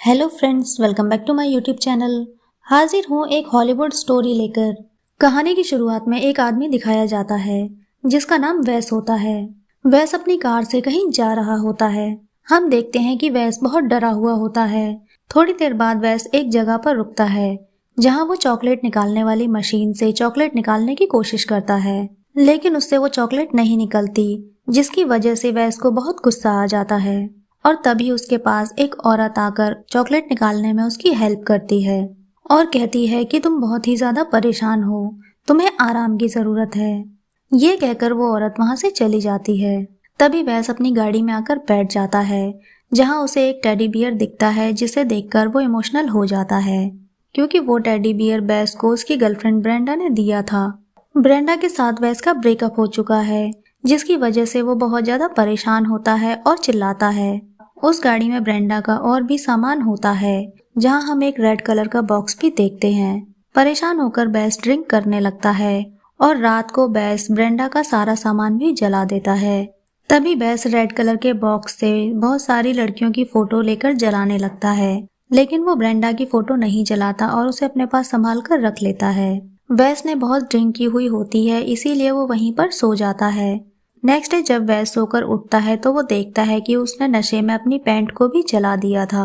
Hello friends, welcome back to my YouTube channel. हाजिर हूँ एक हॉलीवुड स्टोरी लेकर। कहानी की शुरुआत में एक आदमी दिखाया जाता है जिसका नाम वैस होता है। वैस अपनी कार से कहीं जा रहा होता है। हम देखते हैं कि वैस बहुत डरा हुआ होता है। थोड़ी देर बाद वैस एक जगह पर रुकता है जहाँ वो चॉकलेट निकालने वाली मशीन से चॉकलेट निकालने की कोशिश करता है, लेकिन उससे वो चॉकलेट नहीं निकलती, जिसकी वजह से वैस को बहुत गुस्सा आ जाता है। और तभी उसके पास एक औरत आकर चॉकलेट निकालने में उसकी हेल्प करती है और कहती है कि तुम बहुत ही ज्यादा परेशान हो, तुम्हें आराम की जरूरत है। ये कहकर वो औरत वहां से चली जाती है। तभी वैस अपनी गाड़ी में आकर बैठ जाता है जहां उसे एक टेडी बियर दिखता है, जिसे देखकर वो इमोशनल हो जाता है क्योंकि वो टेडी बियर वैस को उसकी गर्लफ्रेंड ब्रेंडा ने दिया था। ब्रेंडा के साथ वैस का ब्रेकअप हो चुका है, जिसकी वजह से वो बहुत ज्यादा परेशान होता है और चिल्लाता है। उस गाड़ी में ब्रेंडा का और भी सामान होता है जहां हम एक रेड कलर का बॉक्स भी देखते हैं। परेशान होकर बेस ड्रिंक करने लगता है और रात को बेस ब्रेंडा का सारा सामान भी जला देता है। तभी बेस रेड कलर के बॉक्स से बहुत सारी लड़कियों की फोटो लेकर जलाने लगता है, लेकिन वो ब्रेंडा की फोटो नहीं जलाता और उसे अपने पास संभाल कर रख लेता है। बेस ने बहुत ड्रिंक की हुई होती है, इसीलिए वो वहीं पर सो जाता है। नेक्स्ट डे जब वैस सोकर उठता है तो वो देखता है कि उसने नशे में अपनी पैंट को भी जला दिया था।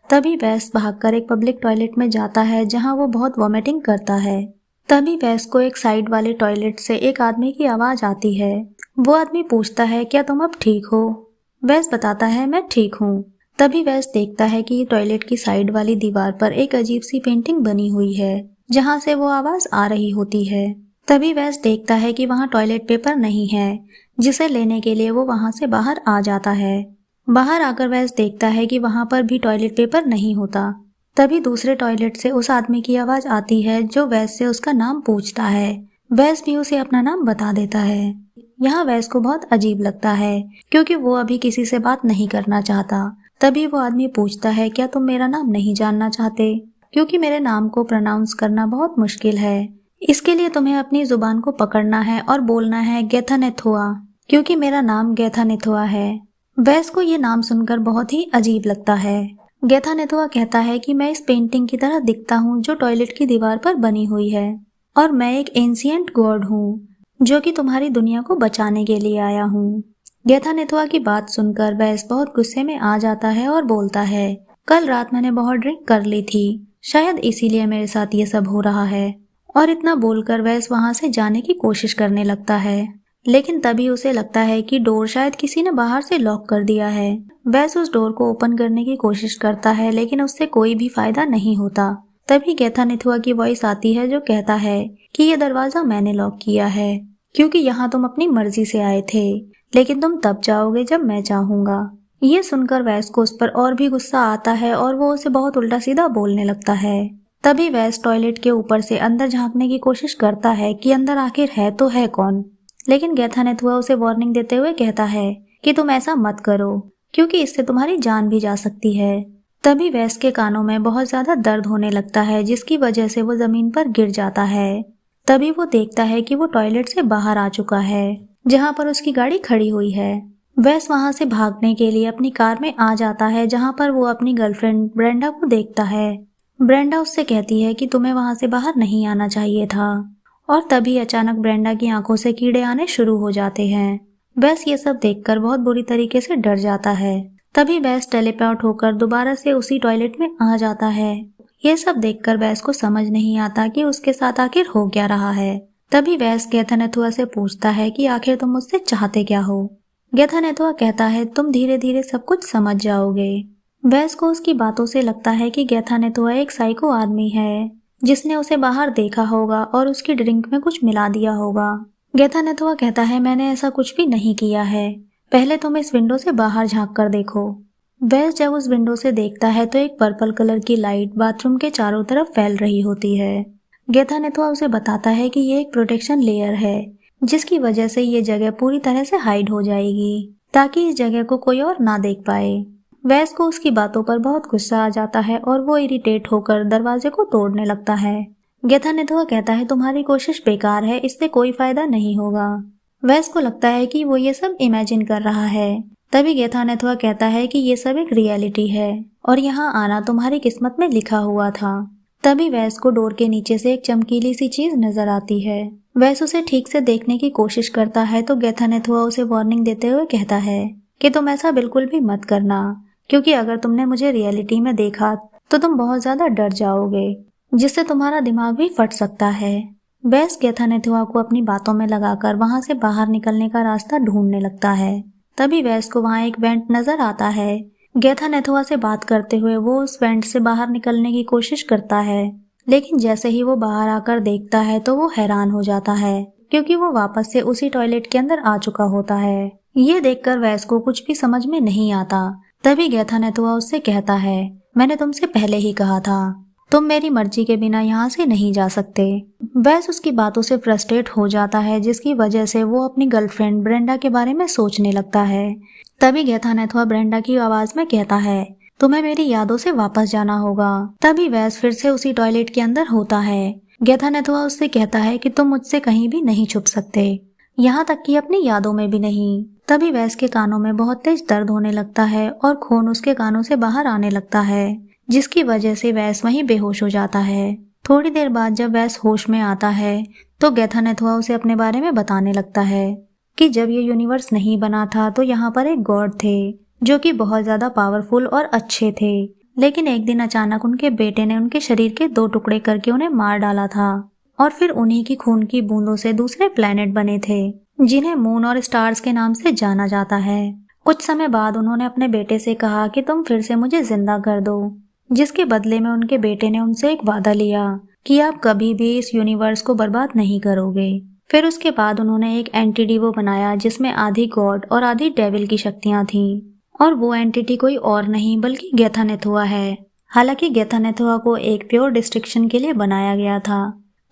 तभी वैस भागकर एक पब्लिक टॉयलेट में जाता है जहां वो बहुत वॉमिटिंग करता है। तभी वैस को एक साइड वाले टॉयलेट से एक आदमी की आवाज आती है। वो आदमी पूछता है, क्या तुम अब ठीक हो? वैस बताता है, मैं ठीक हूँ। तभी वैस देखता है कि टॉयलेट की साइड वाली दीवार पर एक अजीब सी पेंटिंग बनी हुई है जहाँ से वो आवाज आ रही होती है। तभी वैस देखता है कि वहाँ टॉयलेट पेपर नहीं है, जिसे लेने के लिए वो वहां से बाहर आ जाता है। बाहर आकर वैस देखता है कि वहां पर भी टॉयलेट पेपर नहीं होता। तभी दूसरे टॉयलेट से उस आदमी की आवाज आती है जो वैस से उसका नाम पूछता है। वैस भी उसे अपना नाम बता देता है। यहाँ वैस को बहुत अजीब लगता है क्योंकि वो अभी किसी से बात नहीं करना चाहता। तभी वो आदमी पूछता है, क्या तुम मेरा नाम नहीं जानना चाहते? क्योंकि मेरे नाम को प्रोनाउंस करना बहुत मुश्किल है, इसके लिए तुम्हें अपनी जुबान को पकड़ना है और बोलना है गैथानेथुआ, क्योंकि मेरा नाम गैथानेथुआ है। वैस को ये नाम सुनकर बहुत ही अजीब लगता है। गैथानेथुआ कहता है कि मैं इस पेंटिंग की तरह दिखता हूँ जो टॉयलेट की दीवार पर बनी हुई है, और मैं एक एंशिएंट गॉड हूँ जो कि तुम्हारी दुनिया को बचाने के लिए आया हूँ। गैथानेथुआ की बात सुनकर वैस बहुत गुस्से में आ जाता है और बोलता है, कल रात मैंने बहुत ड्रिंक कर ली थी, शायद इसीलिए मेरे साथ ये सब हो रहा है। और इतना बोलकर वैस वहां से जाने की कोशिश करने लगता है, लेकिन तभी उसे लगता है कि डोर शायद किसी ने बाहर से लॉक कर दिया है। वैस उस डोर को ओपन करने की कोशिश करता है, लेकिन उससे कोई भी फायदा नहीं होता। तभी गैथानेथुआ की वॉइस आती है जो कहता है कि ये दरवाजा मैंने लॉक किया है, क्योंकि यहाँ तुम अपनी मर्जी से आए थे, लेकिन तुम तब जाओगे जब मैं चाहूंगा। ये सुनकर वैस को उस पर और भी गुस्सा आता है और वो उसे बहुत उल्टा सीधा बोलने लगता है। तभी वैस टॉयलेट के ऊपर से अंदर झांकने की कोशिश करता है कि अंदर आखिर है तो है कौन, लेकिन गैथानेथुआ उसे वार्निंग देते हुए कहता है कि तुम ऐसा मत करो क्योंकि इससे तुम्हारी जान भी जा सकती है। तभी वैस के कानों में बहुत ज्यादा दर्द होने लगता है, जिसकी वजह से वो जमीन पर गिर जाता है। तभी वो देखता है कि वो टॉयलेट से बाहर आ चुका है जहाँ पर उसकी गाड़ी खड़ी हुई है। वैस वहां से भागने के लिए अपनी कार में आ जाता है जहाँ पर वो अपनी गर्लफ्रेंड ब्रेंडा को देखता है। ब्रेंडा उससे कहती है कि तुम्हें वहां से बाहर नहीं आना चाहिए था, और तभी अचानक ब्रेंडा की आंखों से कीड़े आने शुरू हो जाते हैं। वैस ये सब देखकर बहुत बुरी तरीके से डर जाता है। तभी वैस टेलीपोर्ट होकर दोबारा से उसी टॉयलेट में आ जाता है। ये सब देखकर वैस को समझ नहीं आता कि उसके साथ आखिर हो क्या रहा है। तभी वैस गैथानेथुआ से पूछता है कि आखिर तुम मुझसे चाहते क्या हो? गैथानेथुआ कहता है, तुम धीरे धीरे सब कुछ समझ जाओगे। वैस को उसकी बातों से लगता है कि गैथानेथुआ एक साइको आदमी है जिसने उसे बाहर देखा होगा और उसकी ड्रिंक में कुछ मिला दिया होगा। गैथानेथुआ कहता है, मैंने ऐसा कुछ भी नहीं किया है, पहले तुम इस विंडो से बाहर झांक कर देखो। वैस जब उस विंडो से देखता है तो एक पर्पल कलर की लाइट बाथरूम के चारों तरफ फैल रही होती है। गैथानेथुआ उसे बताता है कि ये एक प्रोटेक्शन लेयर है, जिसकी वजह से ये जगह पूरी तरह से हाइड हो जाएगी ताकि इस जगह को कोई और ना देख पाए। वैस को उसकी बातों पर बहुत गुस्सा आ जाता है और वो इरिटेट होकर दरवाजे को तोड़ने लगता है। गैथानेथुआ कहता है, तुम्हारी कोशिश बेकार है, इससे कोई फायदा नहीं होगा। वैस को लगता है कि वो ये सब इमेजिन कर रहा है। तभी गैथानेथुआ कहता है कि ये सब एक रियलिटी है और यहाँ आना तुम्हारी किस्मत में लिखा हुआ था। तभी वैस को डोर के नीचे से एक चमकीली सी चीज नजर आती है। वैस उसे ठीक से देखने की कोशिश करता है तो गैथानेथुआ उसे वार्निंग देते हुए कहता है कि तुम ऐसा बिल्कुल भी मत करना, क्योंकि अगर तुमने मुझे रियलिटी में देखा तो तुम बहुत ज्यादा डर जाओगे, जिससे तुम्हारा दिमाग भी फट सकता है। वैस गैथानेथुआ को अपनी बातों में लगाकर वहां से बाहर निकलने का रास्ता ढूंढने लगता है। तभी वैस को वहां एक वेंट नजर आता है। गैथानेथुआ से बात करते हुए वो उस वेंट से बाहर निकलने की कोशिश करता है, लेकिन जैसे ही वो बाहर आकर देखता है तो वो हैरान हो जाता है, क्योंकि वो वापस से उसी टॉयलेट के अंदर आ चुका होता है। ये देखकर वैस को कुछ भी समझ में नहीं आता। तभी गैथानेथुआ उससे कहता है, मैंने तुमसे पहले ही कहा था, तुम मेरी मर्जी के बिना यहाँ से नहीं जा सकते। वैस उसकी बातों से फ्रस्ट्रेट हो जाता है, जिसकी वजह से वो अपनी गर्लफ्रेंड ब्रेंडा के बारे में सोचने लगता है। तभी गैथानेथुआ ब्रेंडा की आवाज में कहता है, तुम्हें मेरी यादों से वापस जाना होगा। तभी वैस फिर से उसी टॉयलेट के अंदर होता है। गैथानेथुआ उससे कहता है कि तुम मुझसे कहीं भी नहीं छुप सकते, यहाँ तक कि अपनी यादों में भी नहीं। तभी वैस के कानों में बहुत तेज दर्द होने लगता है और खून उसके कानों से बाहर आने लगता है, जिसकी वजह से वैस वहीं बेहोश हो जाता है। थोड़ी देर बाद जब वैस होश में आता है तो गैथानेथुआ उसे अपने बारे में बताने लगता है कि जब ये यूनिवर्स नहीं बना था तो यहाँ पर एक गॉड थे जो कि बहुत ज्यादा पावरफुल और अच्छे थे, लेकिन एक दिन अचानक उनके बेटे ने उनके शरीर के 2 टुकड़े करके उन्हें मार डाला था और फिर उन्हीं की खून की बूंदों से दूसरे प्लेनेट बने थे, जिन्हें मून और स्टार्स के नाम से जाना जाता है। कुछ समय बाद उन्होंने अपने बेटे से कहा कि तुम फिर से मुझे जिंदा कर दो, जिसके बदले में उनके बेटे ने उनसे एक वादा लिया कि आप कभी भी इस यूनिवर्स को बर्बाद नहीं करोगे। फिर उसके बाद उन्होंने एक एंटिटी बनाया जिसमें आधी गॉड और आधी डेविल की शक्तियां थीं, और वो एंटिटी कोई और नहीं बल्कि गैथानेथुआ है। हालांकि गैथानेथुआ को एक प्योर डिस्ट्रक्शन के लिए बनाया गया था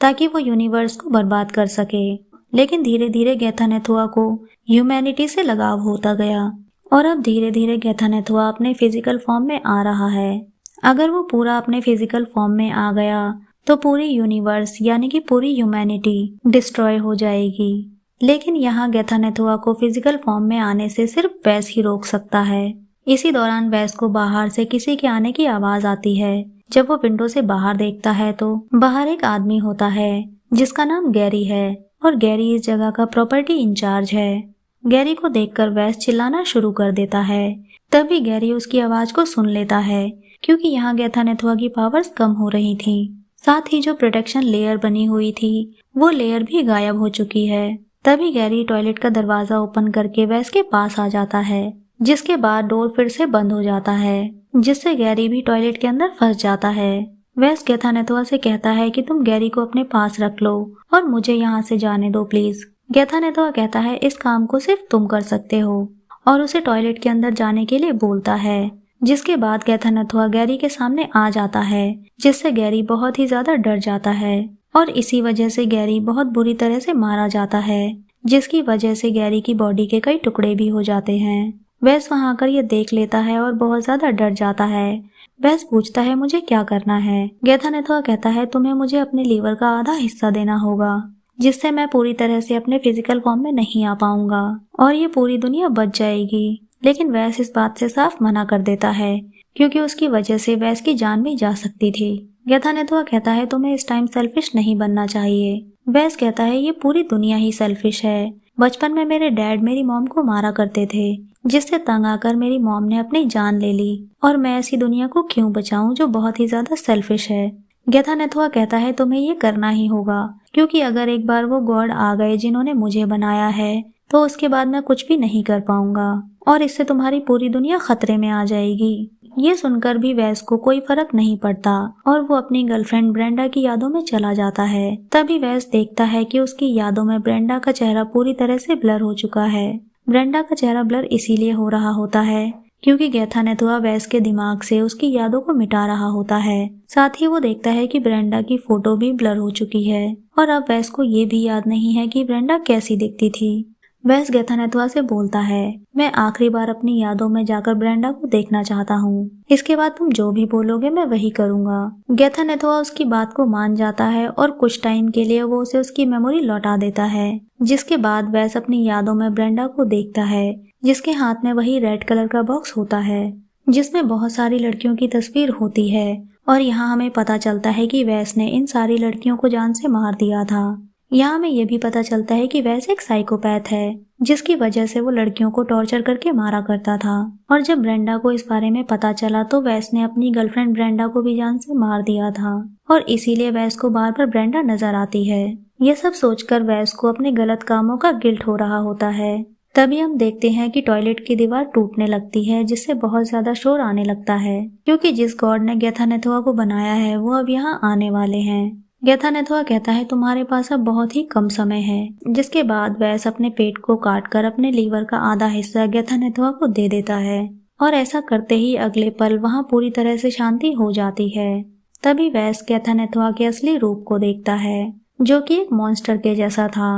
ताकि वो यूनिवर्स को बर्बाद कर सके, लेकिन धीरे धीरे गैथानेथुआ को ह्यूमैनिटी से लगाव होता गया और अब धीरे धीरे गैथानेथुआ अपने फिजिकल फॉर्म में आ रहा है। अगर वो पूरा अपने फिजिकल फॉर्म में आ गया तो पूरी यूनिवर्स यानी कि पूरी ह्यूमैनिटी डिस्ट्रॉय हो जाएगी, लेकिन यहाँ गैथानेथुआ को फिजिकल फॉर्म में आने से सिर्फ वैस ही रोक सकता है। इसी दौरान वैस को बाहर से किसी के आने की आवाज आती है। जब वो विंडो से बाहर देखता है तो बाहर एक आदमी होता है जिसका नाम गैरी है और गैरी इस जगह का प्रॉपर्टी इंचार्ज है। गैरी को देखकर वैस चिल्लाना शुरू कर देता है। तभी गैरी उसकी आवाज को सुन लेता है, क्योंकि यहाँ गैथानेथुआ की पावर्स कम हो रही थी। साथ ही जो प्रोटेक्शन लेयर बनी हुई थी वो लेयर भी गायब हो चुकी है। तभी गैरी टॉयलेट का दरवाजा ओपन करके वैस के पास आ जाता है, जिसके बाद डोर फिर से बंद हो जाता है, जिससे गैरी भी टॉयलेट के अंदर फंस जाता है। वैस गैथानेथुआ से कहता है कि तुम गैरी को अपने पास रख लो और मुझे यहाँ से जाने दो प्लीज। गैथानेथुआ कहता है इस काम को सिर्फ तुम कर सकते हो और उसे टॉयलेट के अंदर जाने के लिए बोलता है, जिसके बाद गैथानेथुआ गैरी के सामने आ जाता है, जिससे गैरी बहुत ही ज्यादा डर जाता है और इसी वजह से गैरी बहुत बुरी तरह से मारा जाता है, जिसकी वजह से गैरी की बॉडी के कई टुकड़े भी हो जाते हैं। वैस वहां आकर ये देख लेता है और बहुत ज्यादा डर जाता है। वैस पूछता है मुझे क्या करना है। गैथानेथुआ कहता है तुम्हें मुझे अपने लीवर का आधा हिस्सा देना होगा, जिससे मैं पूरी तरह से अपने फिजिकल फॉर्म में नहीं आ पाऊंगा और ये पूरी दुनिया बच जाएगी। लेकिन वैस इस बात से साफ मना कर देता है, क्योंकि उसकी वजह से वैस की जान भी जा सकती थी। गैथानेथुआ कहता है तुम्हें इस टाइम सेल्फिश नहीं बनना चाहिए। वैस कहता है ये पूरी दुनिया ही सेल्फिश है। बचपन में मेरे डैड मेरी मॉम को मारा करते थे, जिससे तंग आकर मेरी मॉम ने अपनी जान ले ली और मैं ऐसी दुनिया को क्यों बचाऊं जो बहुत ही ज्यादा सेल्फिश है। गैथानेथुआ कहता है तुम्हें ये करना ही होगा, क्योंकि अगर एक बार वो गॉड आ गए जिन्होंने मुझे बनाया है तो उसके बाद मैं कुछ भी नहीं कर पाऊंगा और इससे तुम्हारी पूरी दुनिया खतरे में आ जाएगी। ये सुनकर भी वैस को कोई फर्क नहीं पड़ता और वो अपनी गर्लफ्रेंड ब्रेंडा की यादों में चला जाता है। तभी वैस देखता है कि उसकी यादों में ब्रेंडा का चेहरा पूरी तरह से ब्लर हो चुका है। ब्रेंडा का चेहरा ब्लर इसीलिए हो रहा होता है क्योंकि गैथानेथुआ वैस के दिमाग से उसकी यादों को मिटा रहा होता है। साथ ही वो देखता है कि ब्रेंडा की फोटो भी ब्लर हो चुकी है और अब वैस को ये भी याद नहीं है कि ब्रेंडा कैसी दिखती थी। वैस गैथानेथुआ से बोलता है मैं आखिरी बार अपनी यादों में जाकर ब्रेंडा को देखना चाहता हूँ, इसके बाद तुम जो भी बोलोगे मैं वही करूँगा। गैथानेथुआ उसकी बात को मान जाता है और कुछ टाइम के लिए वो उसे उसकी मेमोरी लौटा देता है, जिसके बाद वैस अपनी यादों में ब्रेंडा को देखता है जिसके हाथ में वही रेड कलर का बॉक्स होता है जिसमें बहुत सारी लड़कियों की तस्वीर होती है। और यहाँ हमें पता चलता है कि वैस ने इन सारी लड़कियों को जान से मार दिया था। यहाँ हमें यह भी पता चलता है कि वैस एक साइकोपैथ है जिसकी वजह से वो लड़कियों को टॉर्चर करके मारा करता था। और जब ब्रेंडा को इस बारे में पता चला तो वैस ने अपनी गर्लफ्रेंड ब्रेंडा को भी जान से मार दिया था और इसीलिए वैस को बार बार ब्रेंडा नजर आती है। ये सब सोचकर वैस को अपने गलत कामों का गिल्ट हो रहा होता है। तभी हम देखते हैं कि टॉयलेट की दीवार टूटने लगती है जिससे बहुत ज्यादा शोर आने लगता है क्योंकि जिस गॉड ने गैथानेथुआ को बनाया है वो अब यहाँ आने वाले हैं। गैथानेथुआ कहता है तुम्हारे पास अब बहुत ही कम समय है, जिसके बाद वैस अपने पेट को काटकर अपने लीवर का आधा हिस्सा गैथानेथुआ को दे देता है और ऐसा करते ही अगले पल वहाँ पूरी तरह से शांति हो जाती है। तभी वैस गैथानेथुआ के असली रूप को देखता है जो कि एक मॉन्स्टर के जैसा था।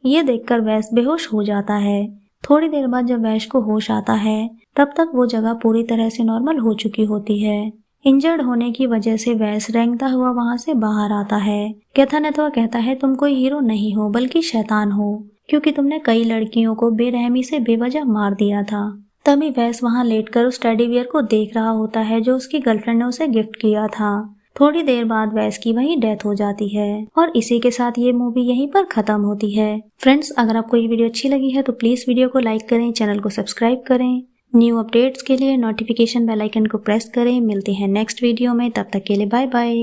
ये देखकर वैस बेहोश हो जाता है। थोड़ी देर बाद जब वैश को होश आता है तब तक वो जगह पूरी तरह से नॉर्मल हो चुकी होती है। इंजर्ड होने की वजह से वैस रेंगता हुआ वहां से बाहर आता है। गैथानेथुआ कहता है तुम कोई हीरो नहीं हो बल्कि शैतान हो क्योंकि तुमने कई लड़कियों को बेरहमी से बेवजह मार दिया था। तभी वैस वहां लेटकर उस टेडी बियर को देख रहा होता है जो उसकी गर्लफ्रेंड ने उसे गिफ्ट किया था। थोड़ी देर बाद वैस की वहीं डेथ हो जाती है और इसी के साथ ये मूवी यहीं पर खत्म होती है। फ्रेंड्स, अगर आपको ये वीडियो अच्छी लगी है तो प्लीज वीडियो को लाइक करें, चैनल को सब्सक्राइब करें। न्यू अपडेट्स के लिए नोटिफिकेशन बेल आइकन को प्रेस करें। मिलते हैं नेक्स्ट वीडियो में, तब तक के लिए बाय बाय।